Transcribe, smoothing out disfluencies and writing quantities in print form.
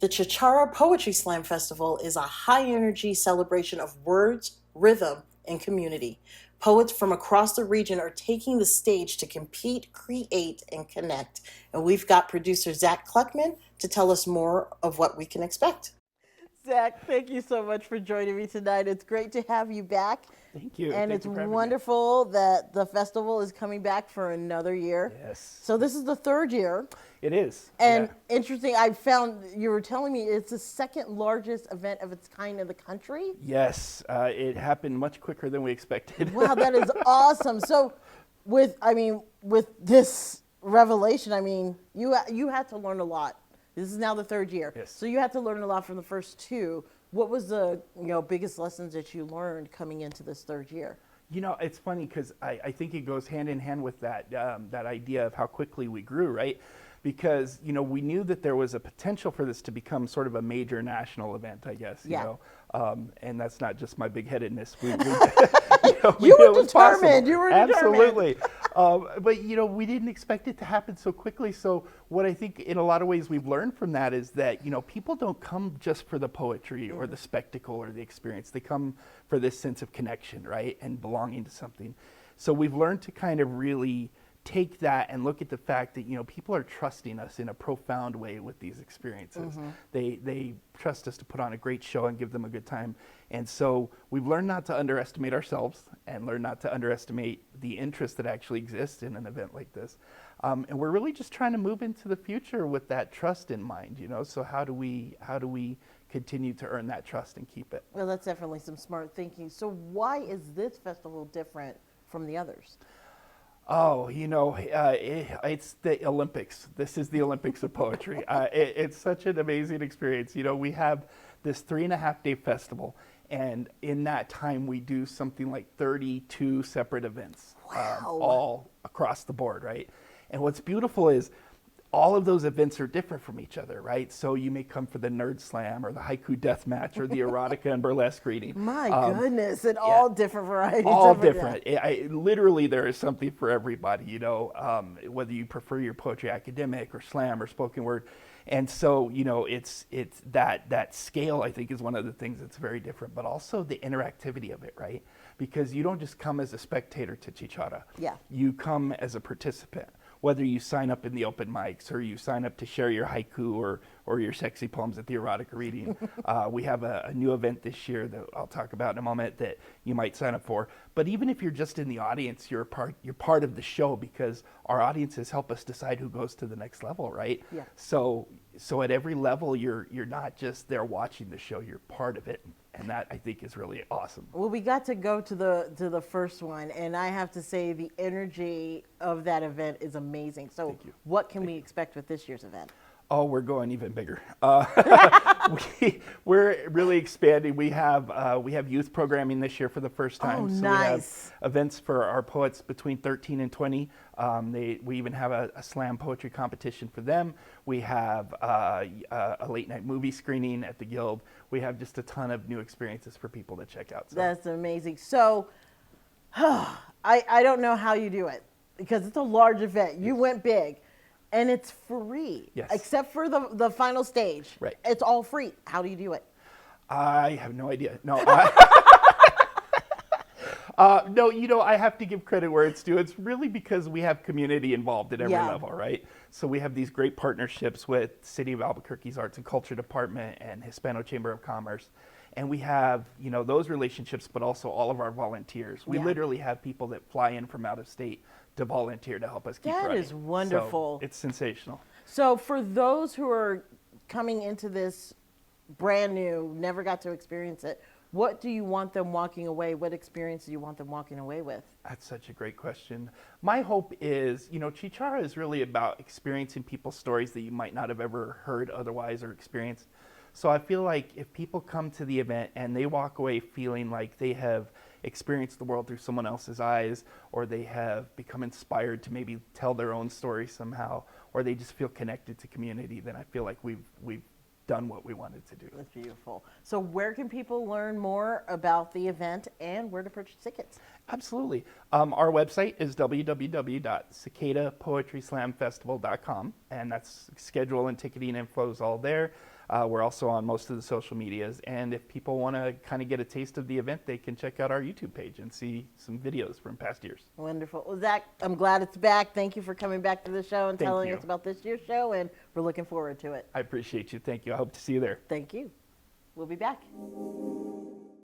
The Chicharra Poetry Slam Festival is a high-energy celebration of words, rhythm, and community. Poets from across the region are taking the stage to compete, create, and connect. And we've got producer Zach Kluckman to tell us more of what we can expect. Zach, thank you so much for joining me tonight. It's great to have you back. Thank you. And Thank it's you for having me. wonderful that the festival is coming back for another year. Yes. So this is the third year. It is. And Yeah. interesting, I found you were telling me it's the second largest event of its kind in the country. Yes, it happened much quicker than we expected. Wow, that is awesome. So, with this revelation, you had to learn a lot. This is now the third year, Yes. so you had to learn a lot from the first two. What was the biggest lessons that you learned coming into this third year? It's funny because I think it goes hand in hand with that idea of how quickly we grew, right? Because we knew that there was a potential for this to become sort of a major national event, I guess. Yeah. And that's not just my big-headedness. We You knew it were was possible. determined. You were determined. Absolutely. But we didn't expect it to happen so quickly. So what I think in a lot of ways we've learned from that is that people don't come just for the poetry or the spectacle or the experience. They come for this sense of connection, right, and belonging to something. So we've learned to kind of really take that and look at the fact that people are trusting us in a profound way with these experiences. They trust us to put on a great show and give them a good time. And so we've learned not to underestimate ourselves and learn not to underestimate the interest that actually exists in an event like this. And we're really just trying to move into the future with that trust in mind. So how do we continue to earn that trust and keep it? Well, that's definitely some smart thinking. So why is this festival different from the others? Oh, it's the Olympics. This is the Olympics of poetry. It's such an amazing experience. We have this 3.5-day festival, and in that time, we do something like 32 separate events, Wow. all across the board, right? And what's beautiful is all of those events are different from each other, right? So you may come for the nerd slam or the haiku death match or the erotica and burlesque reading. My goodness, and all different varieties. All of it. different. Literally, there is something for everybody, whether you prefer your poetry academic or slam or spoken word. And so, it's that scale, I think, is one of the things that's very different, but also the interactivity of it, right? Because you don't just come as a spectator to Chicharra. Yeah. You come as a participant. Whether you sign up in the open mics or you sign up to share your haiku or your sexy poems at the erotica reading. We have a new event this year that I'll talk about in a moment that you might sign up for. But even if you're just in the audience, you're part of the show because our audiences help us decide who goes to the next level, right? Yeah. So at every level, you're not just there watching the show, you're part of it. And that, I think, is really awesome. Well, we got to go to the first one, and I have to say the energy of that event is amazing. So what can we expect with this year's event? Oh, we're going even bigger. We're really expanding. We have youth programming this year for the first time. Oh, so nice. We have events for our poets between 13 and 20. We even have a slam poetry competition for them. We have a late night movie screening at the Guild. We have just a ton of new experiences for people to check out. So. That's amazing. So I don't know how you do it because it's a large event. You went big. And it's free, yes. Except for the final stage. Right. It's all free. How do you do it? I have no idea. No, no. I have to give credit where it's due. It's really because we have community involved at every level, right? So we have these great partnerships with City of Albuquerque's Arts and Culture Department and Hispano Chamber of Commerce. And we have, those relationships, but also all of our volunteers. We literally have people that fly in from out of state to volunteer to help us keep running. That is wonderful. So it's sensational. So for those who are coming into this brand new, never got to experience it, what do you want them walking away? What experience do you want them walking away with? That's such a great question. My hope is, Chicharra is really about experiencing people's stories that you might not have ever heard otherwise or experienced. So I feel like if people come to the event and they walk away feeling like they have experienced the world through someone else's eyes, or they have become inspired to maybe tell their own story somehow, or they just feel connected to community, then I feel like we've done what we wanted to do. That's beautiful. So where can people learn more about the event and where to purchase tickets? Absolutely. Our website is www.cicadapoetryslamfestival.com, and that's schedule and ticketing info is all there. We're also on most of the social medias. And if people want to kind of get a taste of the event, they can check out our YouTube page and see some videos from past years. Wonderful. Well, Zach, I'm glad it's back. Thank you for coming back to the show and Thank telling you. us about this year's show, and we're looking forward to it. I appreciate you. Thank you. I hope to see you there. Thank you. We'll be back.